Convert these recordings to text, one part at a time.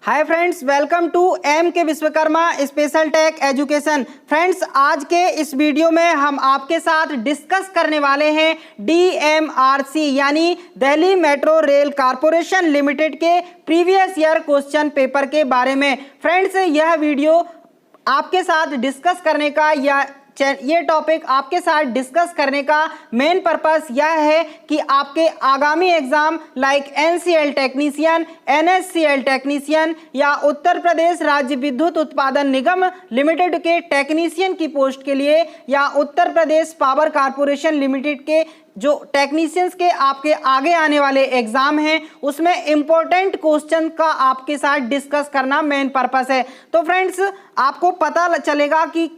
Hi friends, welcome to M K Vishwakarma special tech education. Friends, आज के इस video में हम आपके साथ डिस्कस करने वाले हैं DMRC यानी Delhi metro rail corporation limited के प्रीवियस ईयर क्वेश्चन पेपर के बारे में। फ्रेंड्स, यह वीडियो आपके साथ डिस्कस करने का या ये टॉपिक आपके साथ डिस्कस करने का मेन पर्पस यह है कि आपके आगामी exam like NCL technician, NSCL technician या उत्तर प्रदेश राज्य विद्युत उत्पादन निगम लिमिटेड के टेक्नीशियन की पोस्ट के लिए या Uttar Pradesh power corporation limited के जो टेक्नीशियंस के आपके आगे आने वाले एग्जाम हैं उसमें इंपॉर्टेंट क्वेश्चन का आपके साथ डिस्कस करना मेन पर्पस है। तो फ्रेंड्स, आपको पता चलेगा कि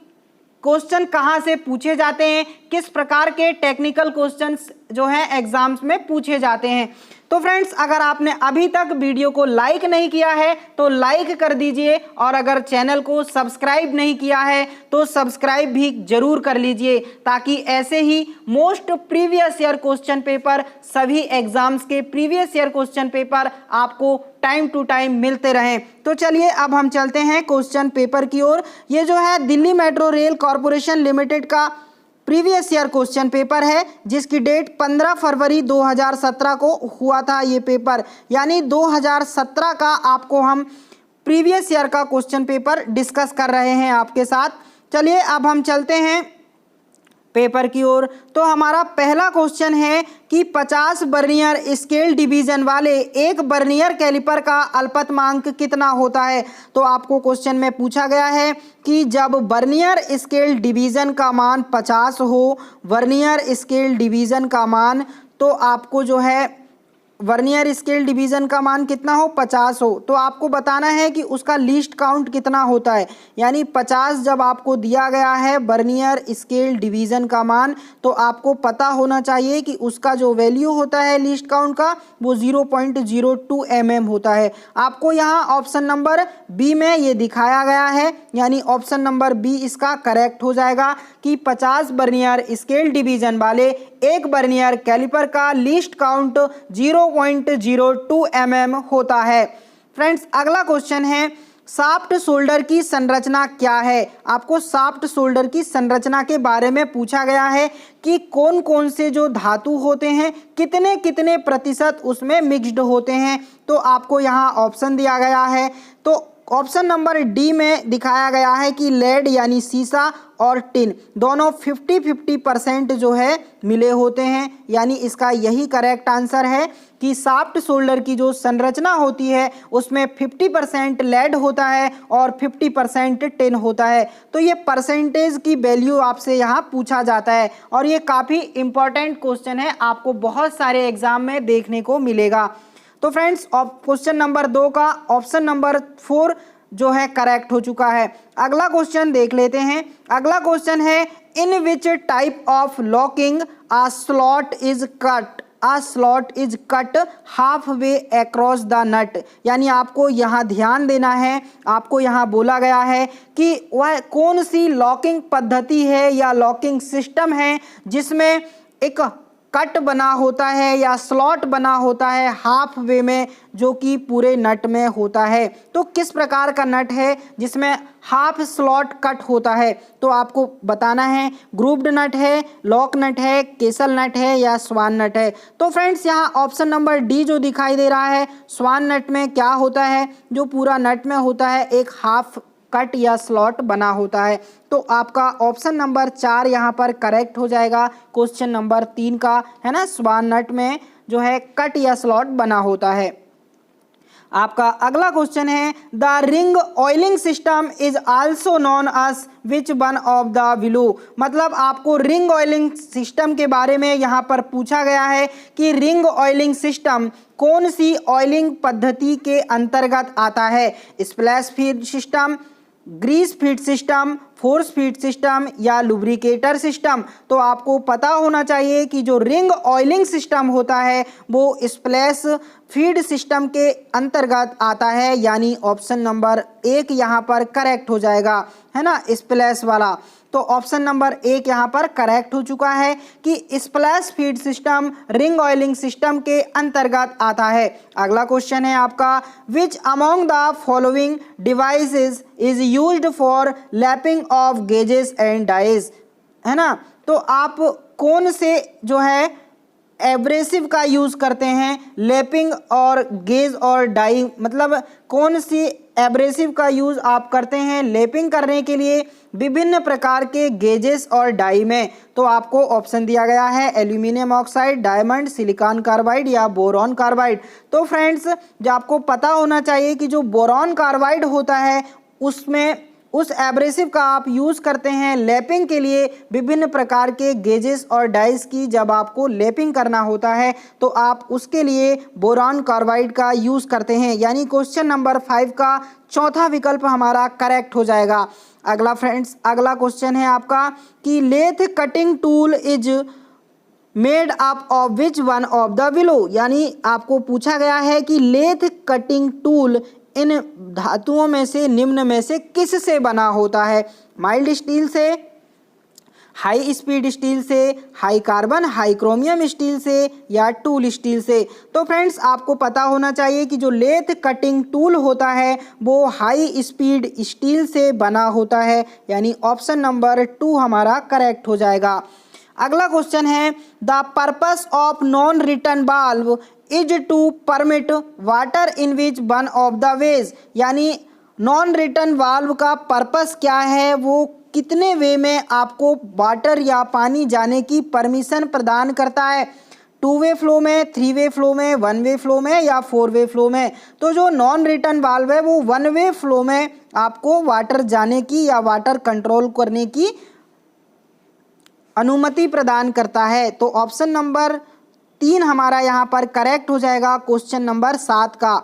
क्वेश्चन कहाँ से पूछे जाते हैं, किस प्रकार के टेक्निकल क्वेश्चंस जो हैं एग्जाम्स में पूछे जाते हैं। तो फ्रेंड्स, अगर आपने अभी तक वीडियो को लाइक नहीं किया है तो लाइक कर दीजिए, और अगर चैनल को सब्सक्राइब नहीं किया है तो सब्सक्राइब भी जरूर कर लीजिए, ताकि ऐसे ही most previous year question paper, सभी एग्जाम्स के प्रीवियस ईयर क्वेश्चन पेपर आपको टाइम टू टाइम मिलते रहें। तो चलिए अब हम चलते हैं क्वेश्चन पेपर की ओर। ये जो है Delhi metro rail corporation limited का प्रीवियस ईयर क्वेश्चन पेपर है, जिसकी डेट 15 फरवरी 2017 को हुआ था ये पेपर, यानी 2017 का आपको हम प्रीवियस ईयर का क्वेश्चन पेपर डिस्कस कर रहे हैं आपके साथ। चलिए अब हम चलते हैं पेपर की ओर। तो हमारा पहला क्वेश्चन है कि 50 वर्नियर स्केल डिवीजन वाले एक वर्नियर कैलिपर का अल्पतमांक कितना होता है। तो आपको क्वेश्चन में पूछा गया है कि जब वर्नियर स्केल डिवीजन का मान 50 हो, वर्नियर स्केल डिवीजन का मान, तो आपको जो है वर्नियर स्केल डिवीजन का मान कितना हो, 50 हो, तो आपको बताना है कि उसका लीस्ट काउंट कितना होता है। यानी 50 जब आपको दिया गया है वर्नियर स्केल डिवीजन का मान, तो आपको पता होना चाहिए कि उसका जो वैल्यू होता है लीस्ट काउंट का वो 0.02 mm होता है। आपको यहाँ ऑप्शन नंबर बी में ये दिखाया गया है, यानी ऑप्शन नंबर बी इसका करेक्ट हो जाएगा कि 50 वर्नियर स्केल डिवीजन वाले एक वर्नियर कैलिपर का लीस्ट काउंट 0.02 mm होता है। फ्रेंड्स, अगला क्वेश्चन है शाफ्ट शोल्डर की संरचना क्या है। आपको शाफ्ट शोल्डर की संरचना के बारे में पूछा गया है कि कौन कौन से जो धातु होते हैं कितने कितने प्रतिशत उसमें मिक्स्ड होते हैं। तो आपको यहाँ ऑप्शन दिया गया है, तो ऑप्शन नंबर डी में दिखाया गया है कि लेड यानी सीसा और टिन दोनों 50-50% जो है मिले होते हैं। यानी इसका यही करेक्ट आंसर है कि शाफ्ट शोल्डर की जो संरचना होती है उसमें 50% लेड होता है और 50% टिन होता है। तो ये परसेंटेज की वैल्यू आपसे यहाँ पूछा जाता है, और ये काफ़ी इंपॉर्टेंट क्वेश्चन है, आपको बहुत सारे एग्जाम में देखने को मिलेगा। तो फ्रेंड्स, क्वेश्चन नंबर 2 का ऑप्शन नंबर 4 जो है करेक्ट हो चुका है। अगला क्वेश्चन देख लेते हैं। अगला क्वेश्चन है in which type of locking a slot is cut, a slot is cut half way across the nut. यानी आपको यहाँ ध्यान देना है, आपको यहाँ बोला गया है कि वह कौन सी लॉकिंग पद्धति है या लॉकिंग सिस्टम है जिसमें एक कट बना होता है या स्लॉट बना होता है हाफ वे में, जो कि पूरे नट में होता है। तो किस प्रकार का नट है जिसमें हाफ स्लॉट कट होता है। तो आपको बताना है ग्रूव्ड नट है, लॉक नट है, केसल नट है या स्वान नट है। तो फ्रेंड्स, यहाँ ऑप्शन नंबर डी जो दिखाई दे रहा है, स्वान नट में क्या होता है, जो पूरा नट में होता है एक हाफ कट या स्लॉट बना होता है। तो आपका ऑप्शन नंबर 4 यहाँ पर करेक्ट हो जाएगा क्वेश्चन नंबर 3 का, है ना। स्वान नट में जो है कट या स्लॉट बना होता है। आपका अगला क्वेश्चन है the ring oiling system is also known as which one of the below. मतलब आपको रिंग ऑयलिंग सिस्टम के बारे में यहाँ पर पूछा गया है कि रिंग ऑयलिंग सिस्टम कौन सी ऑयलिंग पद्धति के अंतर्गत आता है। Splash feed system, grease feed system, force feed system या लुब्रिकेटर सिस्टम। तो आपको पता होना चाहिए कि जो रिंग ऑयलिंग सिस्टम होता है वो स्प्लैश फीड सिस्टम के अंतर्गत आता है, यानी ऑप्शन नंबर 1 यहाँ पर करेक्ट हो जाएगा, है ना, स्प्लैश वाला। तो ऑप्शन नंबर 1 यहाँ पर करेक्ट हो चुका है कि splash feed system ring oiling system के अंतर्गत आता है। अगला क्वेश्चन है आपका, which among the following devices is used for lapping of gauges and dies, है ना। तो आप कौन से जो है एब्रेसिव का यूज़ करते हैं लैपिंग और गेज और डाई, मतलब कौन सी एब्रेसिव का यूज़ आप करते हैं लैपिंग करने के लिए विभिन्न प्रकार के गेजेस और डाई में। तो आपको ऑप्शन दिया गया है aluminium oxide, diamond, silicon carbide या बोरॉन कार्बाइड। तो फ्रेंड्स, जो आपको पता होना चाहिए कि जो बोरॉन कार्बाइड होता है उसमें उस एब्रेसिव का आप यूज़ करते हैं लैपिंग के लिए विभिन्न प्रकार के गेजेस और डाइस की। जब आपको लैपिंग करना होता है तो आप उसके लिए बोरॉन कार्बाइड का यूज़ करते हैं, यानी क्वेश्चन नंबर 5 का चौथा विकल्प हमारा करेक्ट हो जाएगा। अगला फ्रेंड्स, अगला क्वेश्चन है आपका कि lathe cutting tool is made up of which one of the below, यानी आपको पूछा गया है कि लेथ कटिंग टूल इन धातुओं में से निम्न में से किस से बना होता है, माइल्ड स्टील से, हाई स्पीड स्टील से, high carbon high chromium steel से या टूल स्टील से। तो फ्रेंड्स, आपको पता होना चाहिए कि जो लेथ कटिंग टूल होता है वो हाई स्पीड स्टील से बना होता है, यानी ऑप्शन नंबर 2 हमारा करेक्ट हो जाएगा। अगला क्वेश्चन है, the purpose of non return valve is to permit water in which one of the ways, यानी नॉन रिटर्न वाल्व का पर्पस क्या है, वो कितने वे में आपको वाटर या पानी जाने की परमिशन प्रदान करता है, 2 वे फ्लो में, 3 वे फ्लो में, 1 वे फ्लो में या 4 वे फ्लो में। तो जो नॉन रिटर्न वाल्व है वो 1 वे फ्लो में आपको वाटर जाने की या वाटर कंट्रोल करने की अनुमति प्रदान करता है। तो ऑप्शन नंबर 3 हमारा यहाँ पर करेक्ट हो जाएगा क्वेश्चन नंबर 7 का,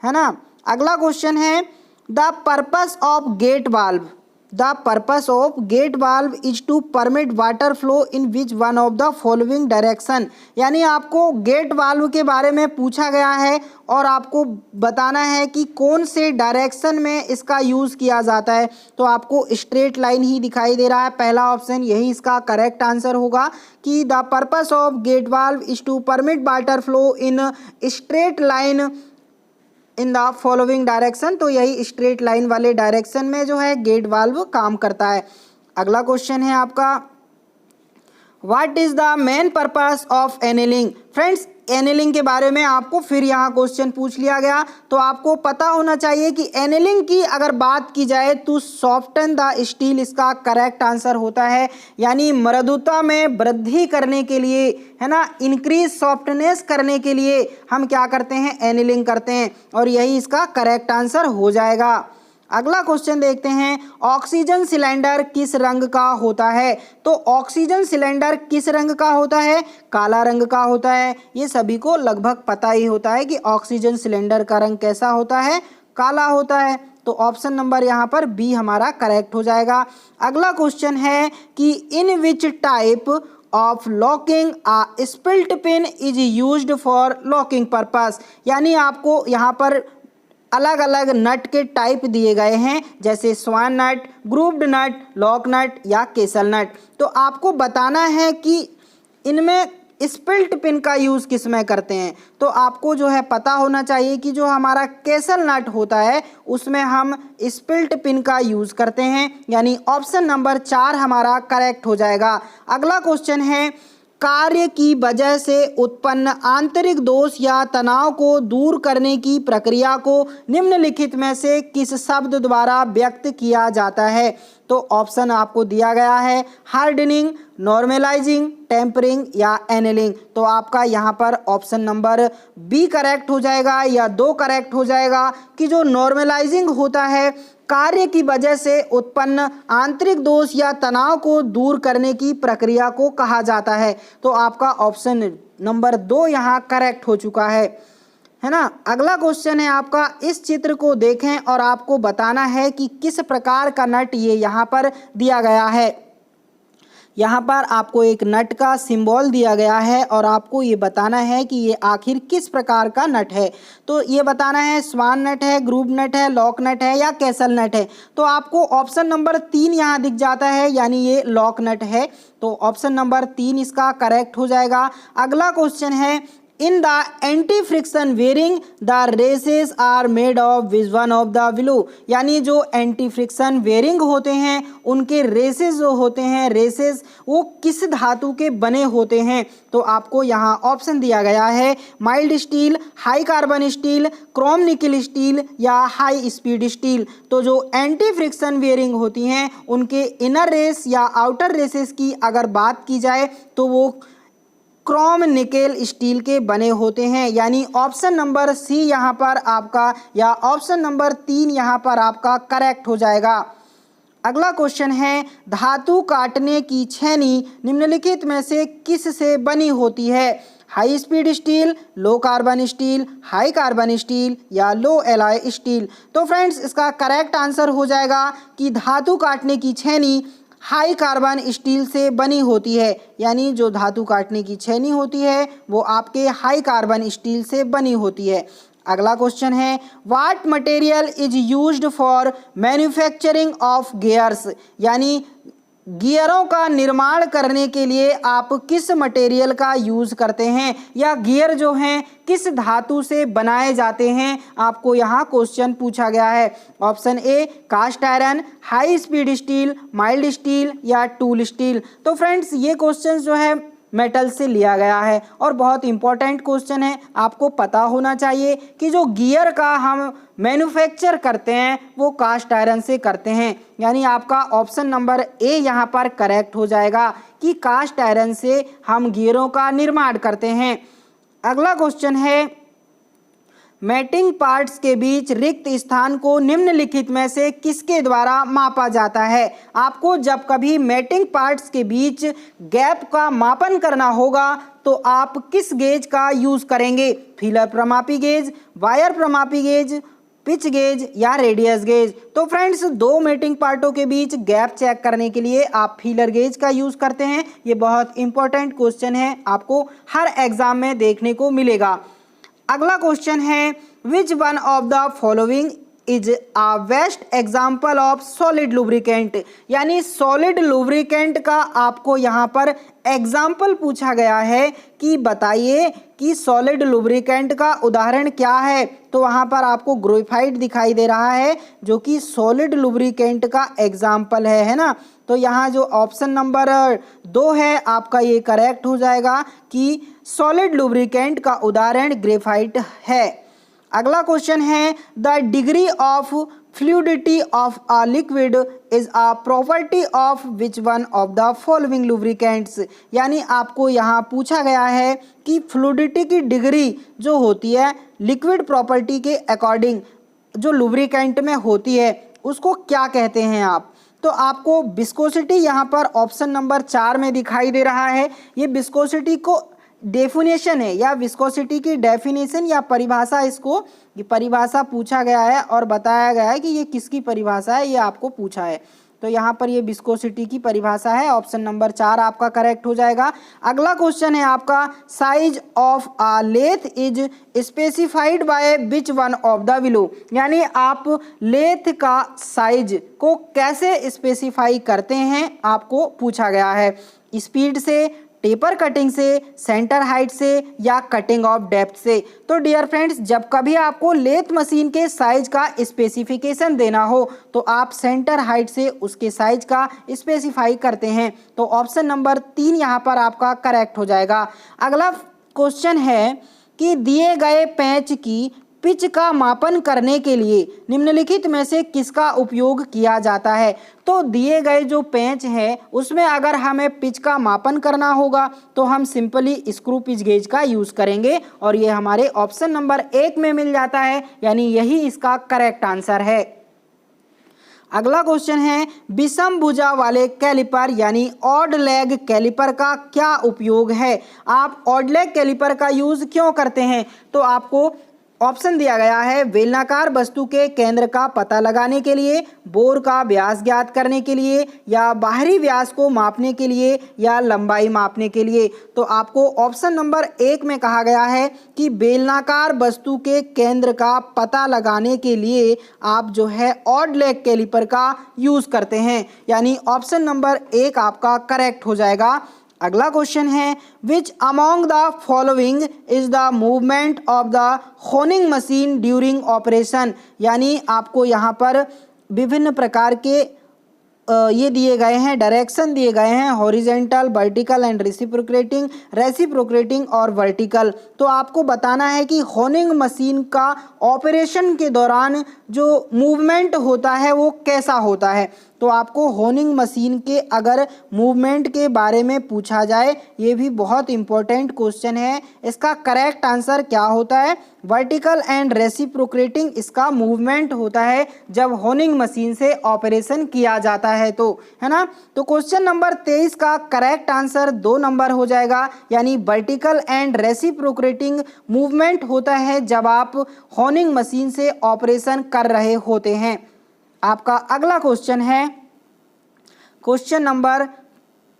है ना। अगला क्वेश्चन है, the purpose of gate valve, the purpose of gate valve is to permit water flow in which one of the following direction, यानी आपको गेट वाल्व के बारे में पूछा गया है और आपको बताना है कि कौन से डायरेक्शन में इसका यूज़ किया जाता है। तो आपको स्ट्रेट लाइन ही दिखाई दे रहा है, पहला ऑप्शन यही इसका करेक्ट आंसर होगा कि the purpose of gate valve is to permit water flow in straight line in the following direction. तो यही स्ट्रेट लाइन वाले डायरेक्शन में जो है गेट वाल्व काम करता है। अगला क्वेश्चन है आपका, what is the main purpose of annealing. Friends, annealing के बारे में आपको फिर यहाँ क्वेश्चन पूछ लिया गया, तो आपको पता होना चाहिए कि एनेलिंग की अगर बात की जाए तो सॉफ्टन द स्टील इसका करेक्ट आंसर होता है, यानी मृदुता में वृद्धि करने के लिए, है ना, इंक्रीज सॉफ्टनेस करने के लिए हम क्या करते हैं, एनेलिंग करते हैं, और यही इसका करेक्ट आंसर हो जाएगा। अगला क्वेश्चन देखते हैं, ऑक्सीजन सिलेंडर किस रंग का होता है। तो ऑक्सीजन सिलेंडर किस रंग का होता है, काला रंग का होता है। ये सभी को लगभग पता ही होता है कि ऑक्सीजन सिलेंडर का रंग कैसा होता है, काला होता है। तो ऑप्शन नंबर यहाँ पर बी हमारा करेक्ट हो जाएगा। अगला क्वेश्चन है कि in which type of locking a split pin is used for locking purpose, यानी आपको यहाँ पर अलग अलग नट के टाइप दिए गए हैं, जैसे स्वान नट, ग्रूव्ड नट, लॉक नट या केसल नट। तो आपको बताना है कि इनमें स्पिल्ट पिन का यूज़ किस में करते हैं। तो आपको जो है पता होना चाहिए कि जो हमारा केसल नट होता है उसमें हम स्पिल्ट पिन का यूज़ करते हैं, यानी ऑप्शन नंबर 4 हमारा करेक्ट हो जाएगा। अगला क्वेश्चन है, कार्य की वजह से उत्पन्न आंतरिक दोष या तनाव को दूर करने की प्रक्रिया को निम्नलिखित में से किस शब्द द्वारा व्यक्त किया जाता है। तो ऑप्शन आपको दिया गया है हार्डनिंग, नॉर्मलाइजिंग, टेम्परिंग या एनेलिंग। तो आपका यहाँ पर ऑप्शन नंबर बी करेक्ट हो जाएगा या 2 करेक्ट हो जाएगा कि जो नॉर्मलाइजिंग होता है कार्य की वजह से उत्पन्न आंतरिक दोष या तनाव को दूर करने की प्रक्रिया को कहा जाता है। तो आपका ऑप्शन नंबर 2 यहाँ करेक्ट हो चुका है ना। अगला क्वेश्चन है आपका, इस चित्र को देखें और आपको बताना है कि किस प्रकार का नट ये यहाँ पर दिया गया है। यहाँ पर आपको एक नट का सिंबल दिया गया है और आपको ये बताना है कि ये आखिर किस प्रकार का नट है। तो ये बताना है स्वान नट है, ग्रूव नट है, लॉक नट है या कैसल नट है। तो आपको ऑप्शन नंबर 3 यहाँ दिख जाता है, यानी ये लॉक नट है। तो ऑप्शन नंबर 3 इसका करेक्ट हो जाएगा। अगला क्वेश्चन है, in the anti friction bearing the races are made of which one of the below, यानी जो एंटी फ्रिक्शन वेयरिंग होते हैं उनके रेसेस जो होते हैं, रेसेस वो किस धातु के बने होते हैं। तो आपको यहाँ ऑप्शन दिया गया है mild steel, high carbon steel, Chrome निकल स्टील या हाई स्पीड स्टील। तो जो एंटी फ्रिक्शन वेयरिंग होती हैं उनके इनर रेस या आउटर रेसेस की अगर बात की जाए तो वो क्रोम निकेल स्टील के बने होते हैं, यानी ऑप्शन नंबर सी यहाँ पर आपका या ऑप्शन नंबर 3 यहाँ पर आपका करेक्ट हो जाएगा। अगला क्वेश्चन है, धातु काटने की छेनी निम्नलिखित में से किस से बनी होती है? High speed steel, low carbon steel, high carbon steel या लो एलॉय स्टील। तो फ्रेंड्स इसका करेक्ट आंसर हो जाएगा कि धातु काटने की छेनी हाई कार्बन स्टील से बनी होती है, यानी जो धातु काटने की छेनी होती है वो आपके हाई कार्बन स्टील से बनी होती है। अगला क्वेश्चन है, what material is used for manufacturing of gears, यानी गियरों का निर्माण करने के लिए आप किस मटेरियल का यूज़ करते हैं या गियर जो हैं किस धातु से बनाए जाते हैं, आपको यहाँ क्वेश्चन पूछा गया है। Option A cast iron, high speed steel, mild steel या टूल स्टील। तो फ्रेंड्स ये क्वेश्चन जो है मेटल से लिया गया है और बहुत इंपॉर्टेंट क्वेश्चन है। आपको पता होना चाहिए कि जो गियर का हम मैन्युफैक्चर करते हैं वो कास्ट आयरन से करते हैं, यानी आपका ऑप्शन नंबर ए यहाँ पर करेक्ट हो जाएगा कि कास्ट आयरन से हम गियरों का निर्माण करते हैं। अगला क्वेश्चन है, मैटिंग पार्ट्स के बीच रिक्त स्थान को निम्नलिखित में से किसके द्वारा मापा जाता है? आपको जब कभी मैटिंग पार्ट्स के बीच गैप का मापन करना होगा तो आप किस गेज का यूज़ करेंगे? फीलर प्रमापी गेज, वायर प्रमापी गेज, पिच गेज या रेडियस गेज। तो फ्रेंड्स दो मैटिंग पार्टों के बीच गैप चेक करने के लिए आप फीलर गेज का यूज़ करते हैं। ये बहुत इंपॉर्टेंट क्वेश्चन है, आपको हर एग्जाम में देखने को मिलेगा। अगला क्वेश्चन है, which one of the following is a best example of solid lubricant, यानी सॉलिड लुब्रिकेंट का आपको यहाँ पर एग्जाम्पल पूछा गया है कि बताइए कि सॉलिड लुब्रिकेंट का उदाहरण क्या है। तो वहाँ पर आपको ग्रेफाइट दिखाई दे रहा है जो कि सॉलिड लुब्रिकेंट का एग्जाम्पल है ना। तो यहाँ जो ऑप्शन नंबर 2 है आपका ये करेक्ट हो जाएगा कि सॉलिड लुब्रिकेंट का उदाहरण ग्रेफाइट है। अगला क्वेश्चन है, the degree of fluidity of a liquid is a property of which one of the following lubricants, यानी आपको यहाँ पूछा गया है कि फ्लूइडिटी की डिग्री जो होती है लिक्विड प्रॉपर्टी के अकॉर्डिंग जो लुब्रिकेंट में होती है उसको क्या कहते हैं आप? तो आपको विस्कोसिटी यहाँ पर ऑप्शन नंबर 4 में दिखाई दे रहा है। ये विस्कोसिटी को डेफिनेशन है या विस्कोसिटी की डेफिनेशन या परिभाषा, इसको ये परिभाषा पूछा गया है और बताया गया है कि ये किसकी परिभाषा है, ये आपको पूछा है। तो यहाँ पर ये विस्कोसिटी की परिभाषा है, ऑप्शन नंबर 4 आपका करेक्ट हो जाएगा। अगला क्वेश्चन है आपका, size of a lathe is specified by which one of the below, यानी आप लेथ का साइज को कैसे स्पेसिफाई करते हैं आपको पूछा गया है। स्पीड से, टेपर कटिंग से, सेंटर हाइट से या कटिंग ऑफ डेप्थ से। तो डियर फ्रेंड्स जब कभी आपको लेथ मशीन के साइज का स्पेसिफिकेशन देना हो तो आप सेंटर हाइट से उसके साइज का स्पेसिफाई करते हैं। तो ऑप्शन नंबर 3 यहाँ पर आपका करेक्ट हो जाएगा। अगला क्वेश्चन है कि दिए गए पेंच की पिच का मापन करने के लिए निम्नलिखित में से किसका उपयोग किया जाता है? तो दिए गए जो पेंच है उसमें अगर हमें पिच का मापन करना होगा तो हम सिंपली स्क्रू पिच गेज का यूज़ करेंगे और ये हमारे ऑप्शन नंबर 1 में मिल जाता है, यानी यही इसका करेक्ट आंसर है। अगला क्वेश्चन है, विषम भुजा वाले कैलिपर यानी ऑड लेग कैलिपर का क्या उपयोग है? आप ऑड लेग कैलिपर का यूज़ क्यों करते हैं? तो आपको ऑप्शन दिया गया है बेलनाकार वस्तु के केंद्र का पता लगाने के लिए, बोर का व्यास ज्ञात करने के लिए, या बाहरी व्यास को मापने के लिए, या लंबाई मापने के लिए। तो आपको ऑप्शन नंबर 1 में कहा गया है कि बेलनाकार वस्तु के केंद्र का पता लगाने के लिए आप जो है ऑड लेग कैलिपर का यूज करते हैं, यानी ऑप्शन नंबर 1 आपका करेक्ट हो जाएगा। अगला क्वेश्चन है विच among the following is the movement of the honing machine during operation, यानी आपको यहाँ पर विभिन्न प्रकार के ये दिए गए हैं, डायरेक्शन दिए गए हैं, हॉरिजेंटल, वर्टिकल एंड रेसिप्रोकेटिंग और वर्टिकल। तो आपको बताना है कि होनिंग मशीन का ऑपरेशन के दौरान जो मूवमेंट होता है वो कैसा होता है। तो आपको होनिंग मशीन के अगर मूवमेंट के बारे में पूछा जाए, ये भी बहुत इंपॉर्टेंट क्वेश्चन है। इसका करेक्ट आंसर क्या होता है? वर्टिकल एंड रेसिप्रोकेटिंग इसका मूवमेंट होता है जब होनिंग मशीन से ऑपरेशन किया जाता है, तो है ना। तो क्वेश्चन नंबर 23 का करेक्ट आंसर 2 नंबर हो जाएगा, यानी वर्टिकल एंड रेसिप्रोकेटिंग मूवमेंट होता है जब आप होनिंग मशीन से ऑपरेशन कर रहे होते हैं। आपका अगला क्वेश्चन है क्वेश्चन नंबर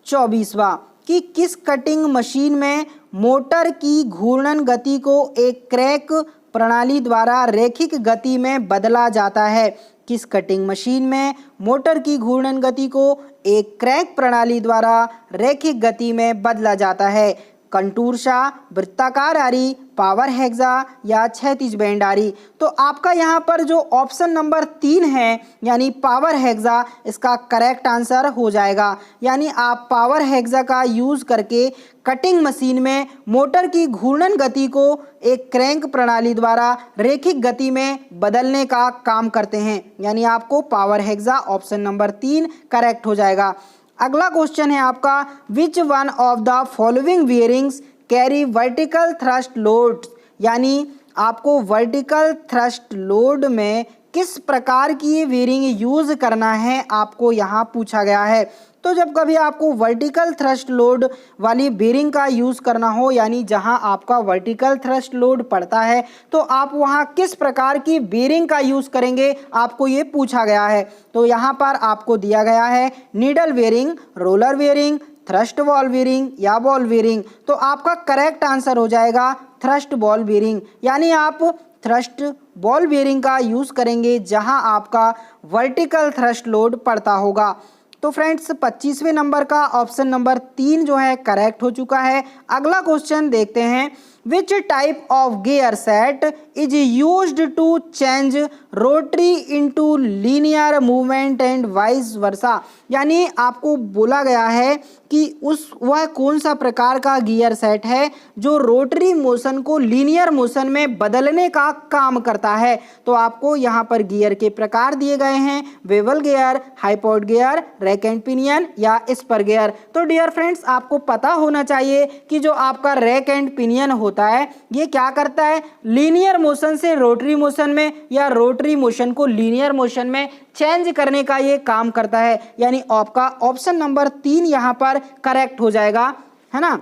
24वां कि किस कटिंग मशीन में मोटर की घूर्णन गति को एक क्रैंक प्रणाली द्वारा रैखिक गति में बदला जाता है। किस कटिंग मशीन में मोटर की घूर्णन गति को एक क्रैंक प्रणाली द्वारा रैखिक गति में बदला जाता है? कंटूरशा, वृत्ताकार आरी, पावर हेक्सा या क्षैतिज बैंड आरी। तो आपका यहाँ पर जो ऑप्शन नंबर 3 है यानी पावर हेक्सा इसका करेक्ट आंसर हो जाएगा, यानी आप पावर हेक्सा का यूज़ करके कटिंग मशीन में मोटर की घूर्णन गति को एक क्रैंक प्रणाली द्वारा रैखिक गति में बदलने का काम करते हैं, यानी आपको power hexa option number 3 correct हो जाएगा। अगला क्वेश्चन है आपका which one of the following bearings carry vertical thrust load, यानी आपको वर्टिकल थ्रस्ट लोड में किस प्रकार की ये बीयरिंग यूज़ करना है आपको यहाँ पूछा गया है। तो जब कभी आपको वर्टिकल थ्रस्ट लोड वाली बीयरिंग का यूज़ करना हो, यानी जहां आपका वर्टिकल थ्रस्ट लोड पड़ता है, तो आप वहां किस प्रकार की बीयरिंग का यूज़ करेंगे आपको ये पूछा गया है। तो यहाँ पर आपको दिया गया है needle bearing, roller bearing, thrust ball bearing या बॉल बीयरिंग। तो आपका करेक्ट आंसर हो जाएगा थ्रस्ट बॉल बीयरिंग, यानी आप थ्रस्ट बॉल बीयरिंग का यूज़ करेंगे जहां आपका वर्टिकल थ्रस्ट लोड पड़ता होगा। तो फ्रेंड्स 25वें नंबर का ऑप्शन नंबर 3 जो है करेक्ट हो चुका है। अगला क्वेश्चन देखते हैं which type of gear set is used to change rotary into linear movement and vice versa, यानी आपको बोला गया है कि वह कौन सा प्रकार का गियर सेट है जो रोटरी मोशन को लीनियर मोशन में बदलने का काम करता है। तो आपको यहाँ पर गियर के प्रकार दिए गए हैं, bevel gear, hypoid gear, rack and pinion या स्पर गियर। तो डियर फ्रेंड्स आपको पता होना चाहिए कि जो आपका रैक एंड पिनियन होता है ये क्या करता है, लीनियर मोशन से रोटरी मोशन में या रोटरी मोशन को लीनियर मोशन में चेंज करने का ये काम करता है, यानी आपका ऑप्शन नंबर 3 यहाँ पर करेक्ट हो जाएगा, है ना।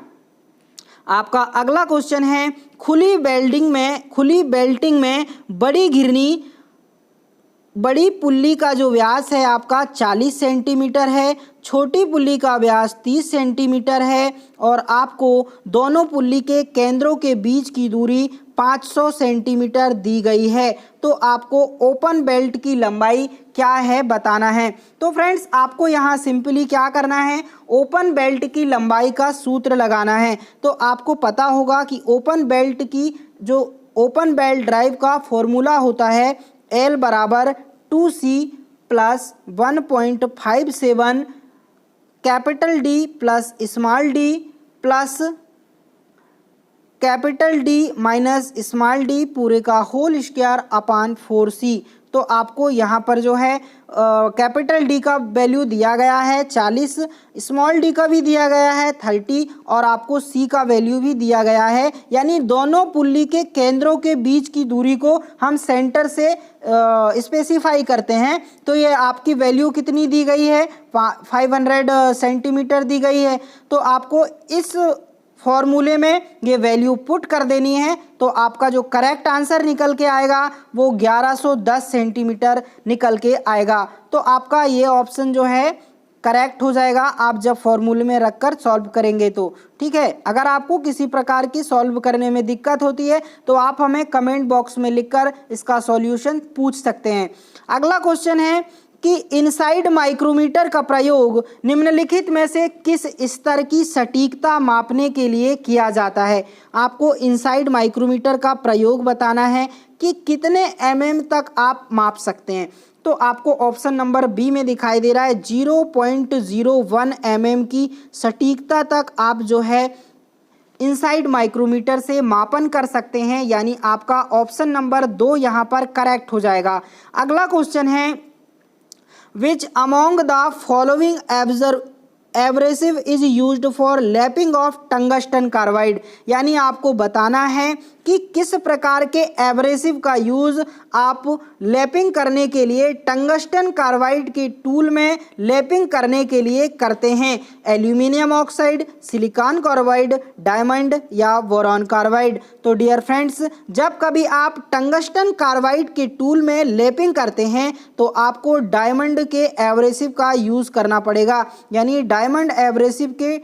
आपका अगला क्वेश्चन है खुली बेल्टिंग में बड़ी घिरनी, बड़ी पुल्ली का जो व्यास है आपका 40 सेंटीमीटर है, छोटी पुल्ली का व्यास 30 सेंटीमीटर है और आपको दोनों पुल्ली के केंद्रों के बीच की दूरी 500 सेंटीमीटर दी गई है। तो आपको ओपन बेल्ट की लंबाई क्या है बताना है। तो फ्रेंड्स आपको यहाँ सिंपली क्या करना है, ओपन बेल्ट की लंबाई का सूत्र लगाना है। तो आपको पता होगा कि ओपन बेल्ट की जो ओपन बेल्ट ड्राइव का फॉर्मूला होता है L बराबर 2C plus 1.57 capital D plus small d plus capital D minus small d पूरे का होल स्क्वायर अपान 4C। तो आपको यहाँ पर जो है कैपिटल D का वैल्यू दिया गया है 40, स्मॉल d का भी दिया गया है 30 और आपको C का वैल्यू भी दिया गया है, यानी दोनों पुल्ली के केंद्रों के बीच की दूरी को हम सेंटर से स्पेसिफाई करते हैं। तो ये आपकी वैल्यू कितनी दी गई है, 500 सेंटीमीटर दी गई है। तो आपको इस फॉर्मूले में ये वैल्यू पुट कर देनी है, तो आपका जो करेक्ट आंसर निकल के आएगा वो 1110 सेंटीमीटर निकल के आएगा। तो आपका ये ऑप्शन जो है करेक्ट हो जाएगा आप जब फॉर्मूले में रखकर सॉल्व करेंगे तो। ठीक है, अगर आपको किसी प्रकार की सॉल्व करने में दिक्कत होती है तो आप हमें कमेंट बॉक्स में लिखकर इसका सॉल्यूशन पूछ सकते हैं। अगला क्वेश्चन है कि इनसाइड माइक्रोमीटर का प्रयोग निम्नलिखित में से किस स्तर की सटीकता मापने के लिए किया जाता है। आपको इनसाइड माइक्रोमीटर का प्रयोग बताना है कि कितने mm तक आप माप सकते हैं। तो आपको ऑप्शन नंबर बी में दिखाई दे रहा है 0.01 mm की सटीकता तक आप जो है इनसाइड माइक्रोमीटर से मापन कर सकते हैं, यानी आपका ऑप्शन नंबर 2 यहाँ पर करेक्ट हो जाएगा। अगला क्वेश्चन है which among the following abrasive is used for lapping of tungsten carbide, यानी आपको बताना है कि किस प्रकार के एब्रेसिव का यूज़ आप लैपिंग करने के लिए टंगस्टन कार्बाइड के टूल में लैपिंग करने के लिए करते हैं। Aluminium oxide, silicon carbide, diamond या बोरॉन कार्बाइड। तो डियर फ्रेंड्स, जब कभी आप टंगस्टन कार्बाइड के टूल में लैपिंग करते हैं तो आपको डायमंड के एब्रेसिव का यूज़ करना पड़ेगा, यानी डायमंड एब्रेसिव के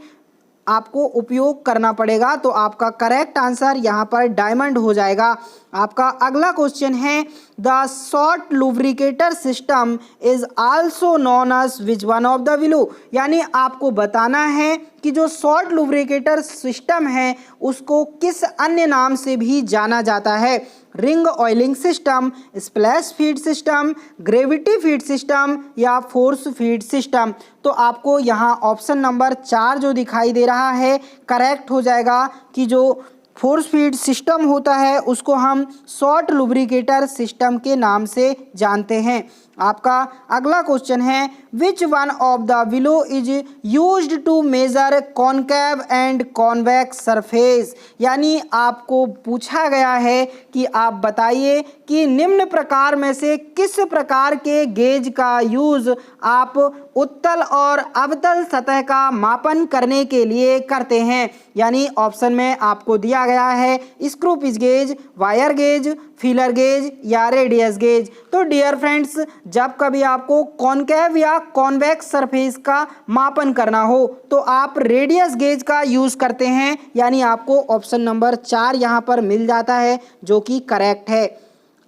आपको उपयोग करना पड़ेगा। तो आपका करेक्ट आंसर यहाँ पर डायमंड हो जाएगा। आपका अगला क्वेश्चन है the salt lubricator system is also known as which one of the below, यानी आपको बताना है कि जो सॉल्ट लुब्रिकेटर सिस्टम है उसको किस अन्य नाम से भी जाना जाता है। Ring oiling system, splash feed system, gravity feed system या फोर्स फीड सिस्टम। तो आपको यहाँ ऑप्शन नंबर 4 जो दिखाई दे रहा है करेक्ट हो जाएगा कि जो फोर्स फीड सिस्टम होता है उसको हम सॉल्ट लुब्रिकेटर सिस्टम के नाम से जानते हैं। आपका अगला क्वेश्चन है which one of the below is used to measure concave and convex surface, यानी आपको पूछा गया है कि आप बताइए कि निम्न प्रकार में से किस प्रकार के गेज का यूज आप उत्तल और अवतल सतह का मापन करने के लिए करते हैं। यानी ऑप्शन में आपको दिया गया है screw pitch gauge, wire gauge, feeler gauge या रेडियस गेज। तो डियर फ्रेंड्स, जब कभी आपको कॉनकेव या कॉन्वेक्स सरफेस का मापन करना हो तो आप रेडियस गेज का यूज करते हैं, यानी आपको ऑप्शन नंबर 4 यहाँ पर मिल जाता है जो कि करेक्ट है।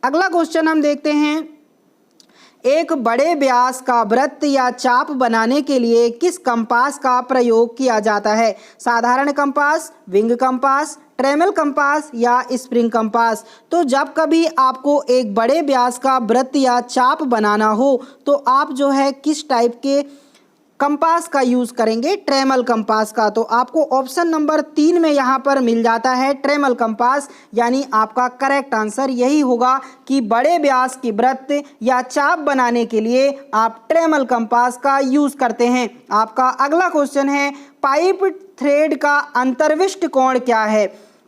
अगला क्वेश्चन हम देखते हैं एक बड़े व्यास का वृत्त या चाप बनाने के लिए किस कंपास का प्रयोग किया जाता है। साधारण कंपास, विंग कंपास, ट्रेमल कंपास या स्प्रिंग कंपास। तो जब कभी आपको एक बड़े व्यास का वृत्त या चाप बनाना हो तो आप जो है किस टाइप के कंपास का यूज़ करेंगे, ट्रेमल कंपास का। तो आपको ऑप्शन नंबर 3 में यहाँ पर मिल जाता है ट्रेमल कंपास, यानी आपका करेक्ट आंसर यही होगा कि बड़े व्यास की वृत्त या चाप बनाने के लिए आप ट्रेमल कंपास का यूज़ करते हैं। आपका अगला क्वेश्चन है पाइप थ्रेड का अंतर्विष्ट कोण क्या है।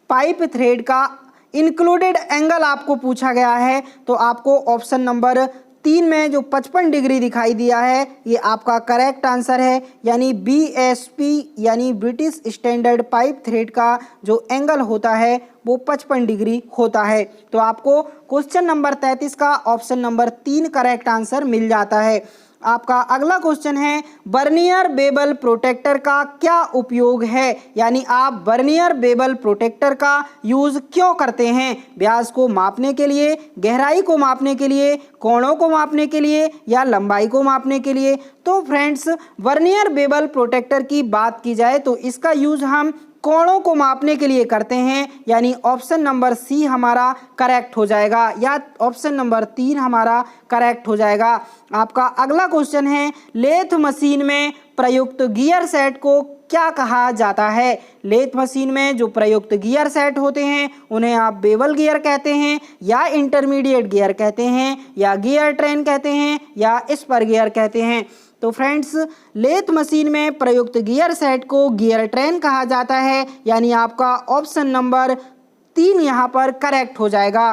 पाइप थ्रेड का इंक्लूडेड एंगल आपको पूछा गया है, तो आपको ऑप्शन नंबर 3 में जो 55 डिग्री दिखाई दिया है ये आपका करेक्ट आंसर है, यानी BSP यानी ब्रिटिश स्टैंडर्ड पाइप थ्रेड का जो एंगल होता है वो 55 डिग्री होता है। तो आपको क्वेश्चन नंबर 33 का ऑप्शन नंबर 3 करेक्ट आंसर मिल जाता है। आपका अगला क्वेश्चन है बर्नियर बेबल प्रोटेक्टर का क्या उपयोग है, यानी आप बर्नियर बेबल प्रोटेक्टर का यूज़ क्यों करते हैं। व्यास को मापने के लिए, गहराई को मापने के लिए, कोणों को मापने के लिए या लंबाई को मापने के लिए। तो फ्रेंड्स, बर्नियर बेबल प्रोटेक्टर की बात की जाए तो इसका यूज़ हम कोणों को मापने के लिए करते हैं, यानी ऑप्शन नंबर सी हमारा करेक्ट हो जाएगा या ऑप्शन नंबर 3 हमारा करेक्ट हो जाएगा। आपका अगला क्वेश्चन है लेथ मशीन में प्रयुक्त गियर सेट को क्या कहा जाता है। लेथ मशीन में जो प्रयुक्त गियर सेट होते हैं उन्हें आप बेवल गियर कहते हैं या इंटरमीडिएट गियर कहते हैं या गियर ट्रेन कहते हैं या स्पर गियर कहते हैं। तो फ्रेंड्स, लेथ मशीन में प्रयुक्त गियर सेट को गियर ट्रेन कहा जाता है, यानी आपका ऑप्शन नंबर 3 यहाँ पर करेक्ट हो जाएगा।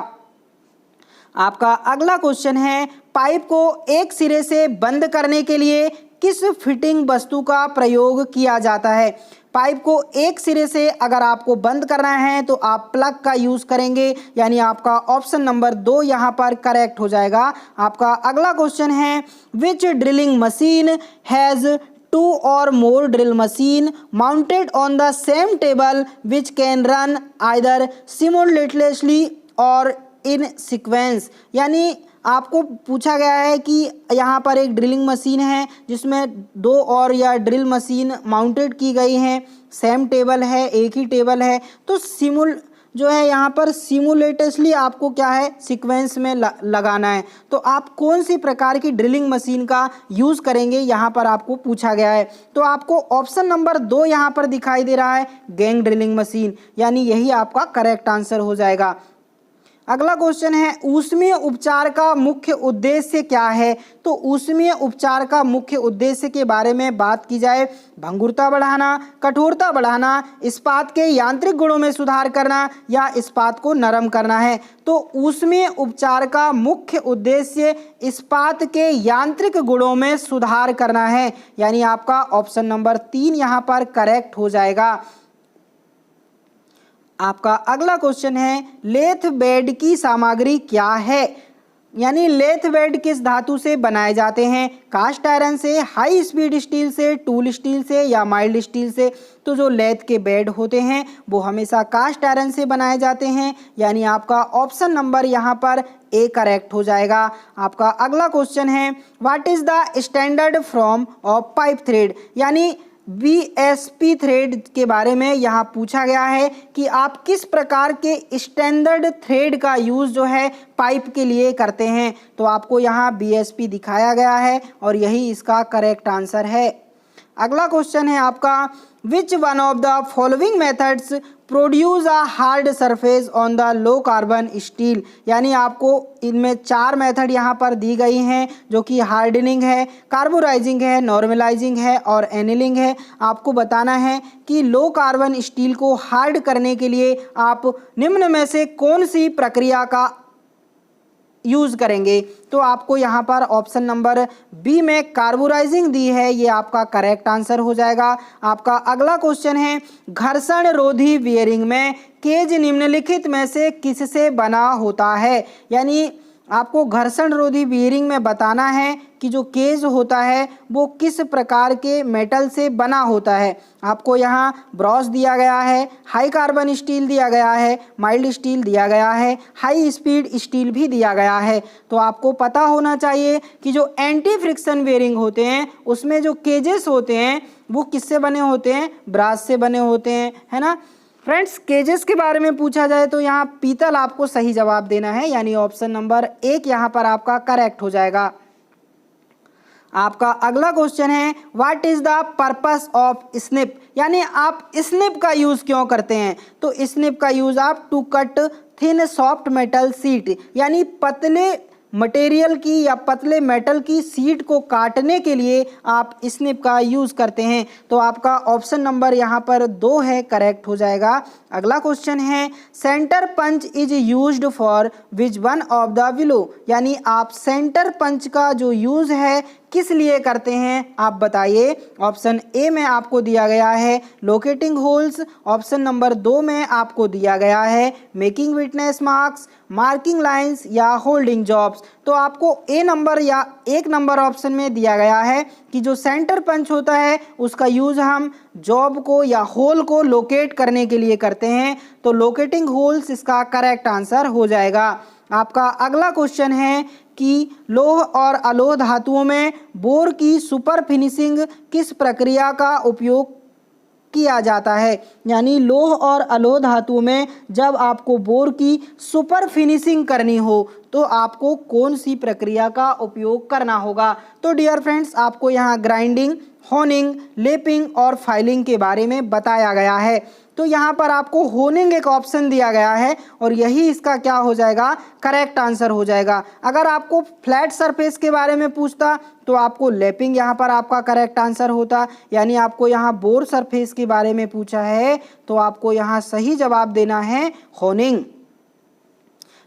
आपका अगला क्वेश्चन है पाइप को एक सिरे से बंद करने के लिए किस फिटिंग वस्तु का प्रयोग किया जाता है। पाइप को एक सिरे से अगर आपको बंद करना है तो आप प्लग का यूज करेंगे, यानी आपका ऑप्शन नंबर 2 यहाँ पर करेक्ट हो जाएगा। आपका अगला क्वेश्चन है, which drilling machine has 2 or more drill machine mounted on the same table which can run either simultaneously or in sequence। यानी आपको पूछा गया है कि यहाँ पर एक ड्रिलिंग मशीन है जिसमें 2 और या ड्रिल मशीन माउंटेड की गई हैं, सेम टेबल है, एक ही टेबल है, तो जो है यहाँ पर सिमुलेटेसली आपको क्या है सीक्वेंस में लगाना है। तो आप कौन सी प्रकार की ड्रिलिंग मशीन का यूज़ करेंगे यहाँ पर आपको पूछा गया है। तो आपको ऑप्शन नंबर 2 यहाँ पर दिखाई दे रहा है, गैंग ड्रिलिंग मशीन, यानी यही आपका करेक्ट आंसर हो जाएगा। अगला क्वेश्चन है, ऊष्मीय उपचार का मुख्य उद्देश्य क्या है। तो ऊष्मीय उपचार का मुख्य उद्देश्य के बारे में बात की जाए, भंगुरता बढ़ाना, कठोरता बढ़ाना, इस्पात के यांत्रिक गुणों में सुधार करना या इस्पात को नरम करना है। तो ऊष्मीय उपचार का मुख्य उद्देश्य इस्पात के यांत्रिक गुणों में सुधार करना है, यानी आपका ऑप्शन नंबर 3 यहाँ पर करेक्ट हो जाएगा। आपका अगला क्वेश्चन है, लेथ बेड की सामग्री क्या है। यानी लेथ बेड किस धातु से बनाए जाते हैं, कास्ट आयरन से, हाई स्पीड स्टील से, टूल स्टील से या माइल्ड स्टील से। तो जो लेथ के बेड होते हैं वो हमेशा कास्ट आयरन से बनाए जाते हैं, यानी आपका ऑप्शन नंबर यहाँ पर ए करेक्ट हो जाएगा। आपका अगला क्वेश्चन है, what is the standard from of pipe thread. यानी BSP थ्रेड के बारे में यहाँ पूछा गया है कि आप किस प्रकार के स्टैंडर्ड थ्रेड का यूज़ जो है पाइप के लिए करते हैं। तो आपको यहाँ BSP दिखाया गया है और यही इसका करेक्ट आंसर है। अगला क्वेश्चन है आपका, which one of the following methods produce a hard surface on the low carbon steel. यानी आपको इनमें 4 मेथड यहाँ पर दी गई हैं, जो कि हार्डनिंग है, कार्बोराइजिंग है, नॉर्मलाइजिंग है और एनिलिंग है। आपको बताना है कि लो कार्बन स्टील को हार्ड करने के लिए आप निम्न में से कौन सी प्रक्रिया का यूज़ करेंगे। तो आपको यहाँ पर ऑप्शन नंबर बी में कार्बोराइजिंग दी है, ये आपका करेक्ट आंसर हो जाएगा। आपका अगला क्वेश्चन है, घर्षण रोधी बियरिंग में केज निम्नलिखित में से किससे बना होता है। यानी आपको घर्षण रोधी बियरिंग में बताना है कि जो केज होता है वो किस प्रकार के मेटल से बना होता है। आपको यहाँ ब्रॉस दिया गया है, हाई कार्बन स्टील दिया गया है, माइल्ड स्टील दिया गया है, हाई स्पीड स्टील भी दिया गया है। तो आपको पता होना चाहिए कि जो एंटी फ्रिक्शन बेयरिंग होते हैं उसमें जो केजेस होते हैं वो किससे बने होते हैं, ब्रास से बने होते हैं, है ना। फ्रेंड्स, केजेस के बारे में पूछा जाए तो यहाँ पीतल आपको सही जवाब देना है, यानी ऑप्शन नंबर 1 यहाँ पर आपका करेक्ट हो जाएगा। आपका अगला क्वेश्चन है, what is the purpose of snip. यानी आप स्निप का यूज क्यों करते हैं। तो स्निप का यूज आप to cut thin soft metal sheet, यानी पतले मटेरियल की या पतले मेटल की सीट को काटने के लिए आप स्निप का यूज़ करते हैं। तो आपका ऑप्शन नंबर यहाँ पर 2 है, करेक्ट हो जाएगा। अगला क्वेश्चन है, centre punch is used for which one of the below. यानी आप सेंटर पंच का जो यूज़ है किस लिए करते हैं आप बताइए। ऑप्शन ए में आपको दिया गया है लोकेटिंग होल्स, ऑप्शन नंबर 2 में आपको दिया गया है making witness marks, marking lines या होल्डिंग जॉब्स। तो आपको ए नंबर या 1 नंबर ऑप्शन में दिया गया है कि जो सेंटर पंच होता है उसका यूज़ हम जॉब को या होल को लोकेट करने के लिए करते हैं। तो लोकेटिंग होल्स इसका करेक्ट आंसर हो जाएगा। आपका अगला क्वेश्चन है कि लोह और अलोह धातुओं में बोर की सुपर फिनिशिंग किस प्रक्रिया का उपयोग किया जाता है। यानी लोह और अलोह धातुओं में जब आपको बोर की सुपर फिनिशिंग करनी हो तो आपको कौन सी प्रक्रिया का उपयोग करना होगा। तो डियर फ्रेंड्स, आपको यहाँ ग्राइंडिंग, होनिंग, लेपिंग और फाइलिंग के बारे में बताया गया है। तो यहाँ पर आपको होनिंग एक ऑप्शन दिया गया है और यही इसका क्या हो जाएगा, करेक्ट आंसर हो जाएगा। अगर आपको फ्लैट सरफेस के बारे में पूछता तो आपको लेपिंग यहाँ पर आपका करेक्ट आंसर होता। यानी आपको यहाँ बोर सरफेस के बारे में पूछा है तो आपको यहाँ सही जवाब देना है होनिंग।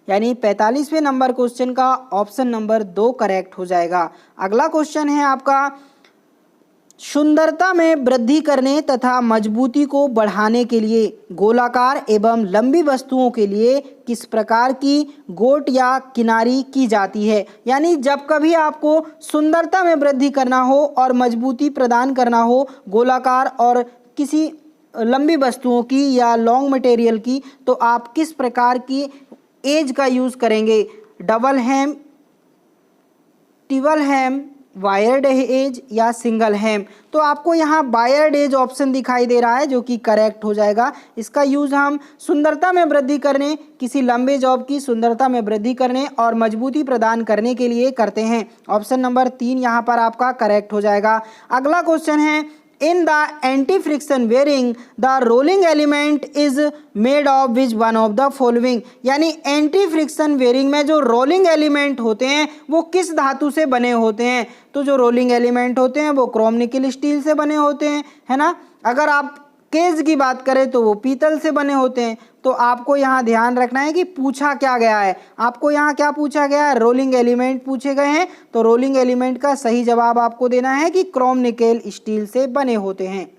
यानी 45वें नंबर क्वेश्चन का ऑप्शन नंबर 2 करेक्ट हो जाएगा। अगला क्वेश्चन है आपका, सुंदरता में वृद्धि करने तथा मजबूती को बढ़ाने के लिए गोलाकार एवं लंबी वस्तुओं के लिए किस प्रकार की गोट या किनारी की जाती है। यानी जब कभी आपको सुंदरता में वृद्धि करना हो और मजबूती प्रदान करना हो गोलाकार और किसी लंबी वस्तुओं की या लॉन्ग मटेरियल की, तो आप किस प्रकार की एज का यूज़ करेंगे, डबल हेम, ट्रिपल हेम, वायर्ड एज या सिंगल हेम। तो आपको यहाँ वायर्ड एज ऑप्शन दिखाई दे रहा है जो कि करेक्ट हो जाएगा। इसका यूज़ हम सुंदरता में वृद्धि करने, किसी लंबे जॉब की सुंदरता में वृद्धि करने और मजबूती प्रदान करने के लिए करते हैं। ऑप्शन नंबर 3 यहाँ पर आपका करेक्ट हो जाएगा। अगला क्वेश्चन है, in the anti friction bearing the rolling element is made of which one of the following. यानी एंटी फ्रिक्शन बेयरिंग में जो रोलिंग एलिमेंट होते हैं वो किस धातु से बने होते हैं। तो जो रोलिंग एलिमेंट होते हैं वो क्रोम निकल स्टील से बने होते हैं, है ना। अगर आप केज की बात करें तो वो पीतल से बने होते हैं। तो आपको यहाँ ध्यान रखना है कि पूछा क्या गया है। आपको यहाँ क्या पूछा गया है, रोलिंग एलिमेंट पूछे गए हैं। तो रोलिंग एलिमेंट का सही जवाब आपको देना है कि क्रोम निकेल स्टील से बने होते हैं।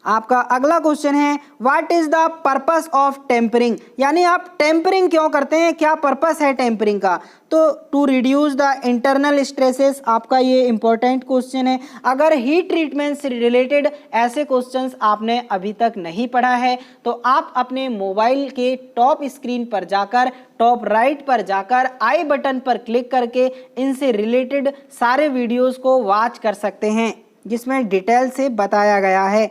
आपका अगला क्वेश्चन है, what is the purpose of tempering. यानी आप टेम्परिंग क्यों करते हैं, क्या पर्पस है टेम्परिंग का। तो to reduce the internal stresses, आपका ये इंपॉर्टेंट क्वेश्चन है। अगर हीट ट्रीटमेंट से रिलेटेड ऐसे क्वेश्चंस आपने अभी तक नहीं पढ़ा है तो आप अपने मोबाइल के टॉप स्क्रीन पर जाकर, टॉप राइट पर जाकर आई बटन पर क्लिक करके इनसे रिलेटेड सारे वीडियोस को वॉच कर सकते हैं जिसमें डिटेल से बताया गया है।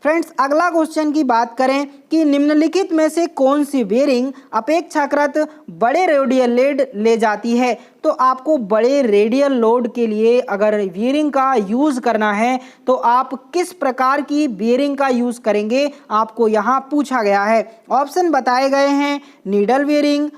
फ्रेंड्स, अगला क्वेश्चन की बात करें कि निम्नलिखित में से कौन सी बेयरिंग अपेक्षाकृत बड़े रेडियल लोड ले जाती है। तो आपको बड़े रेडियल लोड के लिए अगर बेयरिंग का यूज़ करना है तो आप किस प्रकार की बेयरिंग का यूज़ करेंगे, आपको यहाँ पूछा गया है। ऑप्शन बताए गए हैं, needle bearing,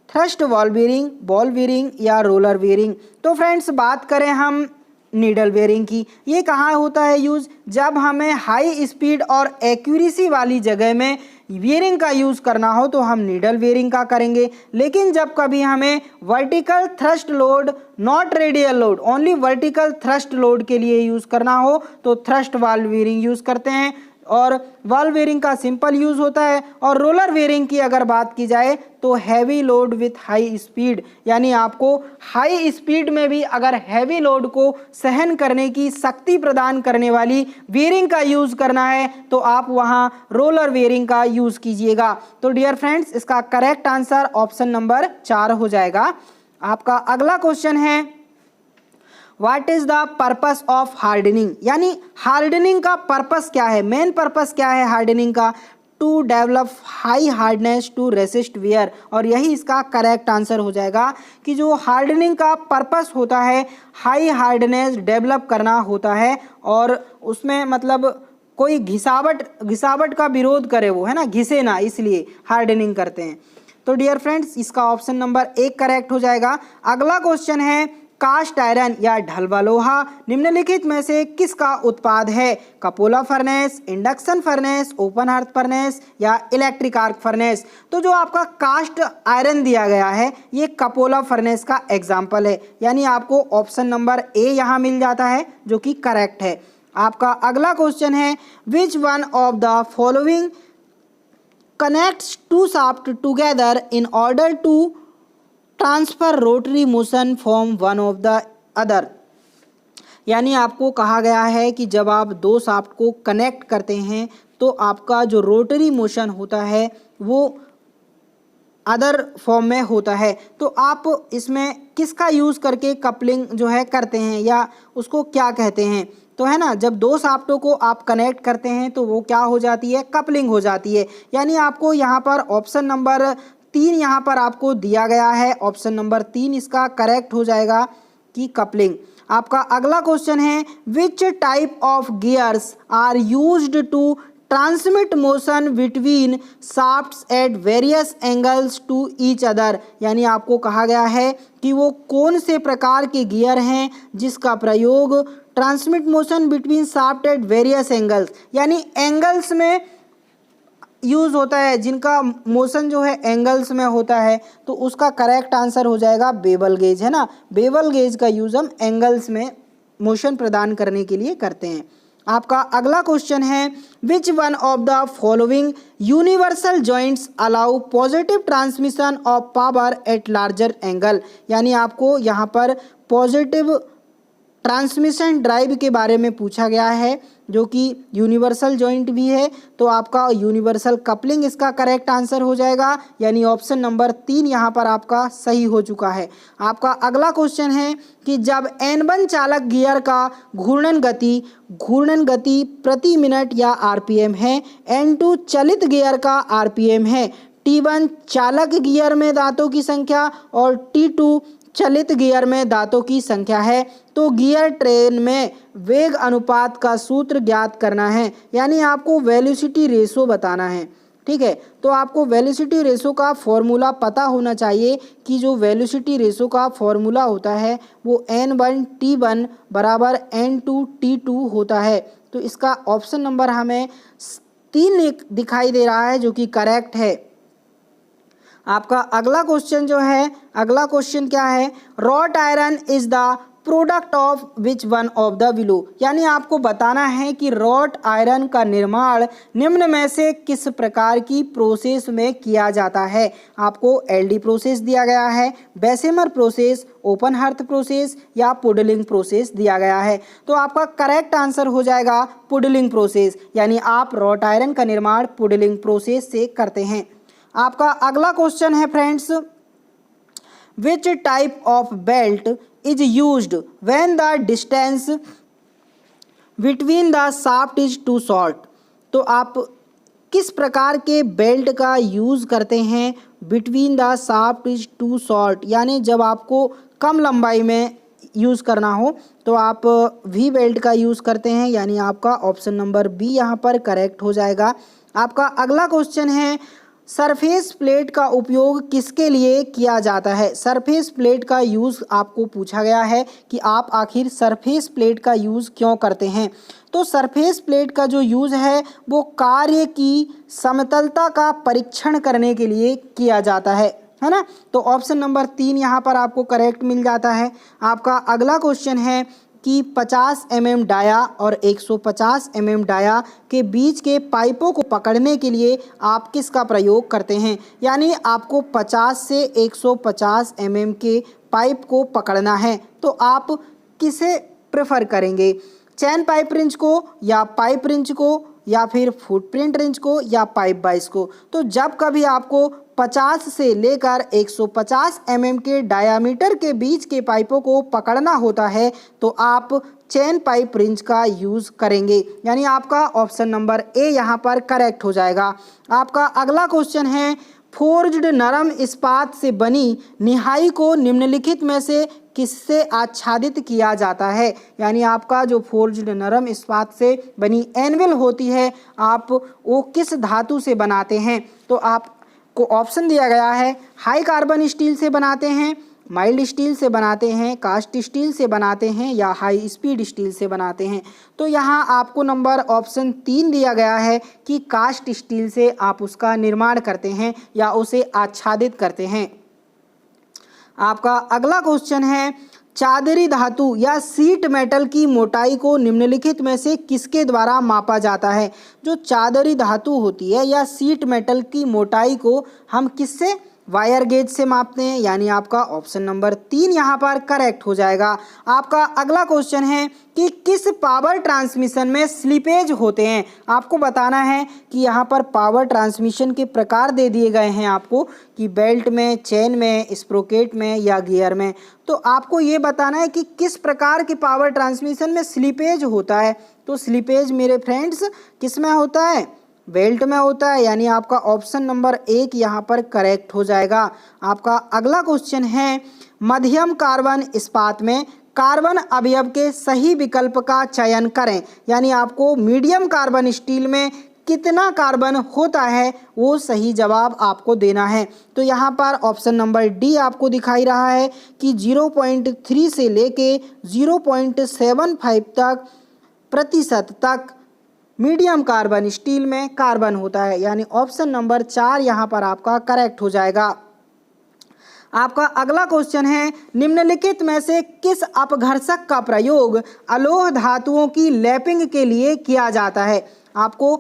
thrust ball bearing, ball bearing या रोलर बेयरिंग। तो फ्रेंड्स, बात करें हम नीडल बेयरिंग की, ये कहाँ होता है यूज़, जब हमें हाई स्पीड और एक्यूरेसी वाली जगह में बेयरिंग का यूज़ करना हो तो हम नीडल बेयरिंग का करेंगे। लेकिन जब कभी हमें vertical thrust load, not radial load, only vertical thrust load के लिए यूज़ करना हो तो थ्रस्ट वाल्व बेयरिंग यूज़ करते हैं और वाल्व बेयरिंग का सिंपल यूज़ होता है। और रोलर बेयरिंग की अगर बात की जाए तो heavy load with high speed, यानी आपको हाई स्पीड में भी अगर हैवी लोड को सहन करने की शक्ति प्रदान करने वाली बेयरिंग का यूज़ करना है तो आप वहां रोलर बेयरिंग का यूज़ कीजिएगा। तो डियर फ्रेंड्स, इसका करेक्ट आंसर ऑप्शन नंबर 4 हो जाएगा। आपका अगला क्वेश्चन है, what is the purpose of hardening. यानी हार्डनिंग का पर्पस क्या है, मेन पर्पस क्या है हार्डनिंग का, to develop high hardness to resist wear. और यही इसका करेक्ट आंसर हो जाएगा कि जो हार्डनिंग का पर्पस होता है हाई हार्डनेस डेवलप करना होता है और उसमें मतलब कोई घिसावट का विरोध करे वो, है ना, घिसे ना, इसलिए हार्डनिंग करते हैं। तो डियर फ्रेंड्स, इसका ऑप्शन नंबर 1 करेक्ट हो जाएगा। अगला क्वेश्चन है, कास्ट आयरन या ढलवा लोहा निम्नलिखित में से किसका उत्पाद है। Cupola furnace, induction furnace, open hearth furnace या इलेक्ट्रिक आर्क फर्नेस। तो जो आपका कास्ट आयरन दिया गया है ये कपोला फर्नेस का एग्जाम्पल है, यानी आपको ऑप्शन नंबर ए यहाँ मिल जाता है जो कि करेक्ट है। आपका अगला क्वेश्चन है, which one of the following connects two shaft together in order to transfer rotary motion from one of the other. यानी आपको कहा गया है कि जब आप दो शाफ्ट को कनेक्ट करते हैं तो आपका जो रोटरी मोशन होता है वो अदर फॉर्म में होता है। तो आप इसमें किसका यूज़ करके कपलिंग जो है करते हैं या उसको क्या कहते हैं। तो है ना, जब दो शाफ्टों को आप कनेक्ट करते हैं तो वो क्या हो जाती है, कपलिंग हो जाती है। यानी आपको यहाँ पर ऑप्शन नंबर 3 यहाँ पर आपको दिया गया है, ऑप्शन नंबर 3 इसका करेक्ट हो जाएगा कि कपलिंग। आपका अगला क्वेश्चन है, which type of gears are used to transmit motion between shafts at various angles to each other. यानी आपको कहा गया है कि वो कौन से प्रकार के गियर हैं जिसका प्रयोग transmit motion between shaft eight various angles, यानी एंगल्स में यूज़ होता है, जिनका मोशन जो है एंगल्स में होता है। तो उसका करेक्ट आंसर हो जाएगा बेवल गेज, है ना। बेवल गेज का यूज़ हम एंगल्स में मोशन प्रदान करने के लिए करते हैं। आपका अगला क्वेश्चन है which one of the following universal joints allow positive transmission of power at larger angle, यानी आपको यहाँ पर पॉजिटिव ट्रांसमिशन ड्राइव के बारे में पूछा गया है जो कि यूनिवर्सल जॉइंट भी है। तो आपका यूनिवर्सल कपलिंग इसका करेक्ट आंसर हो जाएगा, यानी ऑप्शन नंबर 3 यहाँ पर आपका सही हो चुका है। आपका अगला क्वेश्चन है कि जब N1 चालक गियर का घूर्णन गति प्रति मिनट या आरपीएम है, N2 चलित गियर का आरपीएम है, T1 चालक गियर में दांतों की संख्या और T2 चलित गियर में दांतों की संख्या है, तो गियर ट्रेन में वेग अनुपात का सूत्र ज्ञात करना है, यानी आपको वेलोसिटी रेशो बताना है। ठीक है, तो आपको वेलोसिटी रेशो का फॉर्मूला पता होना चाहिए कि जो वेलोसिटी रेशो का फॉर्मूला होता है वो N1T1 बराबर N2T2 होता है। तो इसका ऑप्शन नंबर हमें 3 दिखाई दे रहा है जो कि करेक्ट है। आपका अगला क्वेश्चन अगला क्वेश्चन क्या है, wrought iron is the product of which one of the below, यानी आपको बताना है कि रॉट आयरन का निर्माण निम्न में से किस प्रकार की प्रोसेस में किया जाता है। आपको एलडी प्रोसेस दिया गया है, Bessemer process, open hearth process या पुडलिंग प्रोसेस दिया गया है। तो आपका करेक्ट आंसर हो जाएगा पुडलिंग प्रोसेस, यानी आप रॉट आयरन का निर्माण पुडलिंग प्रोसेस से करते हैं। आपका अगला क्वेश्चन है friends, which type of belt is used when the distance between the shaft is too short, तो आप किस प्रकार के बेल्ट का यूज़ करते हैं between the shaft is too short, यानी जब आपको कम लंबाई में यूज़ करना हो तो आप वी बेल्ट का यूज़ करते हैं, यानी आपका ऑप्शन नंबर बी यहाँ पर करेक्ट हो जाएगा। आपका अगला क्वेश्चन है, सरफेस प्लेट का उपयोग किसके लिए किया जाता है। सरफेस प्लेट का यूज़ आपको पूछा गया है कि आप आखिर सरफेस प्लेट का यूज़ क्यों करते हैं। तो सरफेस प्लेट का जो यूज़ है वो कार्य की समतलता का परीक्षण करने के लिए किया जाता है ना। तो ऑप्शन नंबर 3 यहाँ पर आपको करेक्ट मिल जाता है। आपका अगला क्वेश्चन है कि 50 mm डाया और 150 mm डाया के बीच के पाइपों को पकड़ने के लिए आप किसका प्रयोग करते हैं, यानी आपको 50 से 150 mm के पाइप को पकड़ना है, तो आप किसे प्रेफर करेंगे, चैन पाइप रिंच को या पाइप रिंच को या फिर फुटप्रिंट रिंच को या पाइप बाइस को। तो जब कभी आपको 50 से लेकर 150 mm के डायामीटर के बीच के पाइपों को पकड़ना होता है तो आप चेन पाइप रिंच का यूज़ करेंगे, यानी आपका ऑप्शन नंबर ए यहाँ पर करेक्ट हो जाएगा। आपका अगला क्वेश्चन है, फोर्ज्ड नरम इस्पात से बनी निहाई को निम्नलिखित में से किससे आच्छादित किया जाता है, यानी आपका जो फोर्ज्ड नरम इस्पात से बनी एनविल होती है आप वो किस धातु से बनाते हैं। तो आपको ऑप्शन दिया गया है, हाई कार्बन स्टील से बनाते हैं, माइल्ड स्टील से बनाते हैं, कास्ट स्टील से बनाते हैं या हाई स्पीड स्टील से बनाते हैं। तो यहाँ आपको नंबर ऑप्शन 3 दिया गया है कि कास्ट स्टील से आप उसका निर्माण करते हैं या उसे आच्छादित करते हैं। आपका अगला क्वेश्चन है, चादरी धातु या सीट मेटल की मोटाई को निम्नलिखित में से किसके द्वारा मापा जाता है। जो चादरी धातु होती है या सीट मेटल की मोटाई को हम किससे, वायर गेज से मापते हैं, यानी आपका ऑप्शन नंबर 3 यहाँ पर करेक्ट हो जाएगा। आपका अगला क्वेश्चन है कि किस पावर ट्रांसमिशन में स्लीपेज होते हैं। आपको बताना है कि यहाँ पर पावर ट्रांसमिशन के प्रकार दे दिए गए हैं आपको कि बेल्ट में, चेन में, स्प्रोकेट में या गियर में। तो आपको ये बताना है कि किस प्रकार के पावर ट्रांसमिशन में स्लीपेज होता है। तो स्लीपेज मेरे फ्रेंड्स किस में होता है, बेल्ट में होता है, यानी आपका ऑप्शन नंबर 1 यहाँ पर करेक्ट हो जाएगा। आपका अगला क्वेश्चन है, मध्यम कार्बन इस्पात में कार्बन अवयव के सही विकल्प का चयन करें, यानी आपको मीडियम कार्बन स्टील में कितना कार्बन होता है वो सही जवाब आपको देना है। तो यहाँ पर ऑप्शन नंबर डी आपको दिखाई रहा है कि 0.3 से लेके 0.75 तक प्रतिशत तक मीडियम कार्बन स्टील में कार्बन होता है, यानी ऑप्शन नंबर 4 यहाँ पर आपका करेक्ट हो जाएगा। आपका अगला क्वेश्चन है, निम्नलिखित में से किस अपघर्षक का प्रयोग अलोह धातुओं की लैपिंग के लिए किया जाता है। आपको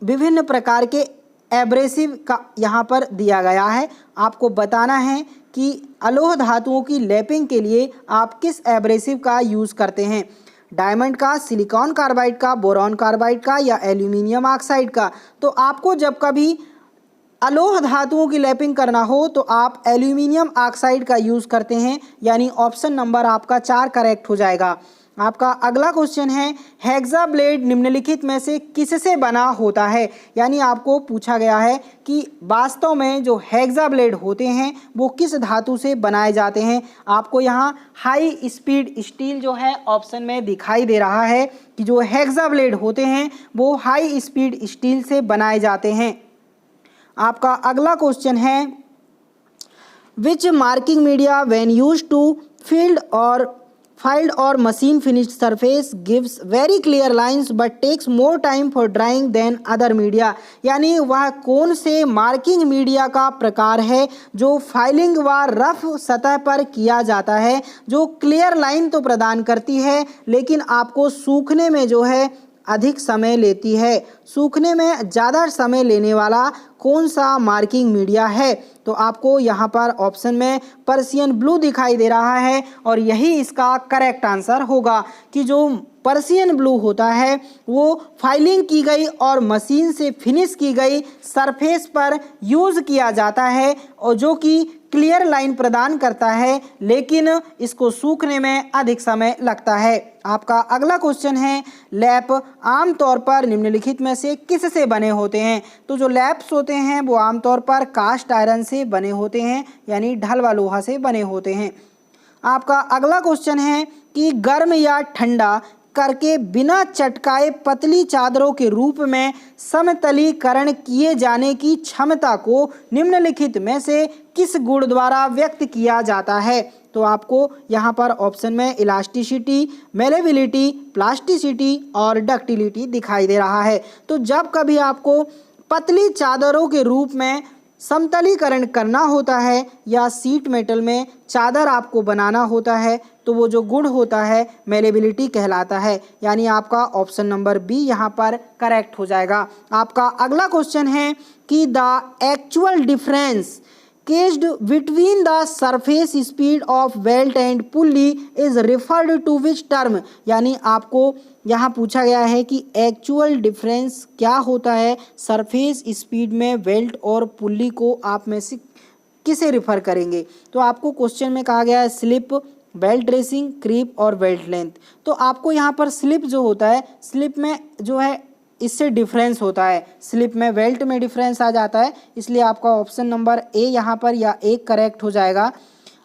विभिन्न प्रकार के एब्रेसिव का यहाँ पर दिया गया है। आपको बताना है कि अलोह धातुओं की लैपिंग के लिए आप किस एब्रेसिव का यूज़ करते हैं, डायमंड का, सिलिकॉन कार्बाइड का, बोरॉन कार्बाइड का या एल्यूमिनियम ऑक्साइड का। तो आपको जब कभी अलोह धातुओं की लैपिंग करना हो तो आप एल्यूमिनियम ऑक्साइड का यूज़ करते हैं, यानी ऑप्शन नंबर आपका 4 करेक्ट हो जाएगा। आपका अगला क्वेश्चन है, हेक्सा ब्लेड निम्नलिखित में से किससे बना होता है। यानी आपको पूछा गया है कि वास्तव में जो हेक्सा ब्लेड होते हैं वो किस धातु से बनाए जाते हैं। आपको यहाँ हाई स्पीड स्टील जो है ऑप्शन में दिखाई दे रहा है कि जो हेक्सा ब्लेड होते हैं वो हाई स्पीड स्टील से बनाए जाते हैं। आपका अगला क्वेश्चन है, which marking media when used to filed or machine finished surface gives very clear lines but takes more time for drying than other media। यानी वह कौन से मार्किंग मीडिया का प्रकार है जो फाइलिंग व रफ सतह पर किया जाता है, जो क्लियर लाइन तो प्रदान करती है लेकिन आपको सूखने में जो है अधिक समय लेती है। सूखने में ज़्यादा समय लेने वाला कौन सा मार्किंग मीडिया है। तो आपको यहाँ पर ऑप्शन में पर्शियन ब्लू दिखाई दे रहा है और यही इसका करेक्ट आंसर होगा कि जो पर्शियन ब्लू होता है वो फाइलिंग की गई और मशीन से फिनिश की गई सरफेस पर यूज़ किया जाता है और जो कि क्लियर लाइन प्रदान करता है लेकिन इसको सूखने में अधिक समय लगता है। आपका अगला क्वेश्चन है, लैप आमतौर पर निम्नलिखित में से किससे बने होते हैं। तो जो लैप्स होते हैं वो आमतौर पर कास्ट आयरन से बने होते हैं, यानी ढलवा लोहा से बने होते हैं। आपका अगला क्वेश्चन है कि गर्म या ठंडा करके बिना चटकाए पतली चादरों के रूप में समतलीकरण किए जाने की क्षमता को निम्नलिखित में से किस गुण द्वारा व्यक्त किया जाता है। तो आपको यहाँ पर ऑप्शन में इलास्टिसिटी, मेलेबिलिटी, प्लास्टिसिटी और डक्टिलिटी दिखाई दे रहा है। तो जब कभी आपको पतली चादरों के रूप में समतलीकरण करना होता है या सीट मेटल में चादर आपको बनाना होता है तो वो जो गुण होता है मेलेबिलिटी कहलाता है, यानी आपका ऑप्शन नंबर बी यहाँ पर करेक्ट हो जाएगा। आपका अगला क्वेश्चन है कि the actual difference caused between the surface speed of belt and pulley is referred to which term. यानी आपको यहाँ पूछा गया है कि एक्चुअल डिफरेंस क्या होता है सरफेस स्पीड में बेल्ट और पुल्ली को आप में से किसे रिफ़र करेंगे। तो आपको क्वेश्चन में कहा गया है स्लिप, बेल्ट रेसिंग, क्रीप और बेल्ट लेंथ। तो आपको यहाँ पर स्लिप जो होता है, स्लिप में जो है इससे डिफरेंस होता है, स्लिप में बेल्ट में डिफरेंस आ जाता है, इसलिए आपका ऑप्शन नंबर ए यहाँ पर या ए करेक्ट हो जाएगा।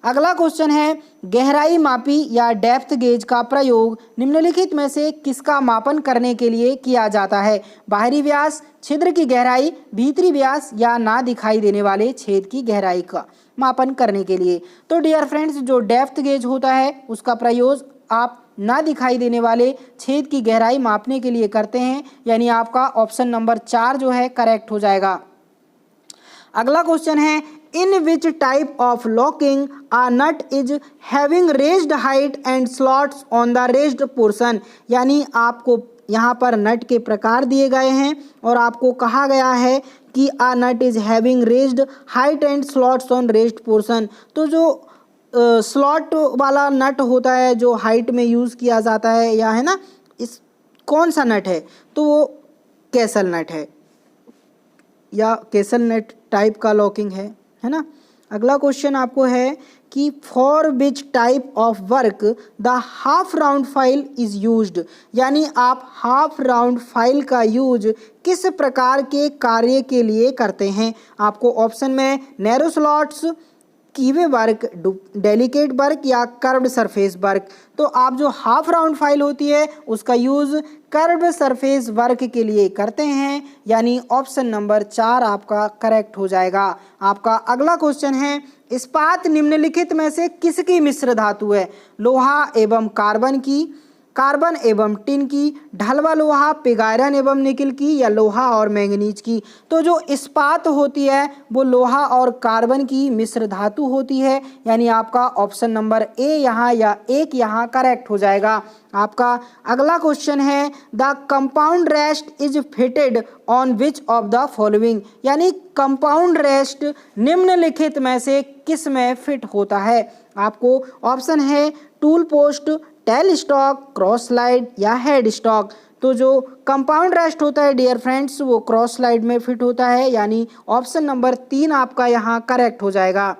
अगला क्वेश्चन है, गहराई मापी या डेप्थ गेज का प्रयोग निम्नलिखित में से किसका मापन करने के लिए किया जाता है। बाहरी व्यास, छिद्र की गहराई, भीतरी व्यास या ना दिखाई देने वाले छेद की गहराई का मापन करने के लिए। तो डियर फ्रेंड्स, जो डेप्थ गेज होता है उसका प्रयोग आप ना दिखाई देने वाले छेद की गहराई मापने के लिए करते हैं, यानी आपका ऑप्शन नंबर 4 जो है करेक्ट हो जाएगा। अगला क्वेश्चन है, in which type of locking a nut is having raised height and slots on the raised portion. यानी आपको यहाँ पर नट के प्रकार दिए गए हैं और आपको कहा गया है कि a nut is having raised height and slots on raised portion. तो जो स्लॉट वाला नट होता है जो हाइट में यूज़ किया जाता है या है ना, इस कौन सा नट है, तो वो कैसल नट है या कैसल नट टाइप का लॉकिंग है ना। अगला क्वेश्चन आपको है कि for which type of work the half round file is used. यानी आप हाफ राउंड फाइल का यूज किस प्रकार के कार्य के लिए करते हैं। आपको ऑप्शन में narrow slots, कीवे work, delicate work या कर्व्ड सरफेस वर्क। तो आप जो हाफ राउंड फाइल होती है उसका यूज़ कर्व्ड सरफेस वर्क के लिए करते हैं, यानी ऑप्शन नंबर 4 आपका करेक्ट हो जाएगा। आपका अगला क्वेश्चन है, इस्पात निम्नलिखित में से किसकी मिश्र धातु है। लोहा एवं कार्बन की, कार्बन एवं टिन की, ढलवा लोहा, पिग आयरन एवं निकिल की, या लोहा और मैंगनीज की। तो जो इस्पात होती है वो लोहा और कार्बन की मिश्र धातु होती है, यानी आपका ऑप्शन नंबर ए यहाँ या एक यहाँ करेक्ट हो जाएगा। आपका अगला क्वेश्चन है the compound rest is fitted on which of the following, यानी कंपाउंड रेस्ट निम्नलिखित में से किस में फिट होता है। आपको ऑप्शन है tool post, tell stock, cross slide या हेड स्टॉक। तो जो कंपाउंड रेस्ट होता है डियर फ्रेंड्स वो क्रॉस स्लाइड में फिट होता है, यानी ऑप्शन नंबर 3 आपका यहाँ करेक्ट हो जाएगा।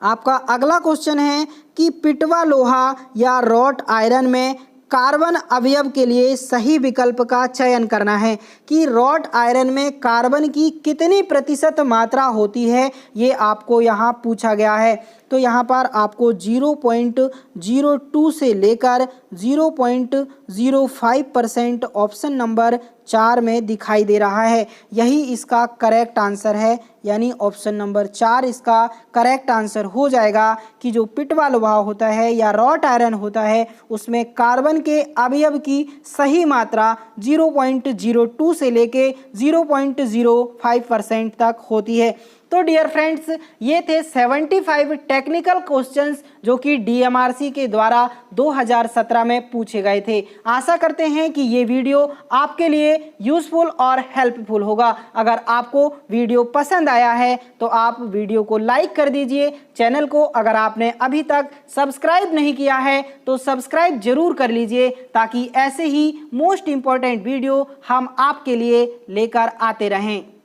आपका अगला क्वेश्चन है कि पिटवा लोहा या रॉट आयरन में कार्बन अवयव के लिए सही विकल्प का चयन करना है, कि रॉट आयरन में कार्बन की कितनी प्रतिशत मात्रा होती है ये आपको यहाँ पूछा गया है। तो यहाँ पर आपको 0.02 से लेकर 0.05% ऑप्शन नंबर 4 में दिखाई दे रहा है, यही इसका करेक्ट आंसर है, यानी ऑप्शन नंबर 4 इसका करेक्ट आंसर हो जाएगा कि जो पिटवा लोहा होता है या रॉट आयरन होता है उसमें कार्बन के अवयव की सही मात्रा 0.02 से लेके 0.05% तक होती है। तो डियर फ्रेंड्स ये थे 75 टेक्निकल क्वेश्चंस जो कि डीएमआरसी के द्वारा 2017 में पूछे गए थे। आशा करते हैं कि ये वीडियो आपके लिए यूजफुल और हेल्पफुल होगा। अगर आपको वीडियो पसंद आया है तो आप वीडियो को लाइक कर दीजिए। चैनल को अगर आपने अभी तक सब्सक्राइब नहीं किया है तो सब्सक्राइब जरूर कर लीजिए, ताकि ऐसे ही मोस्ट इम्पॉर्टेंट वीडियो हम आपके लिए लेकर आते रहें।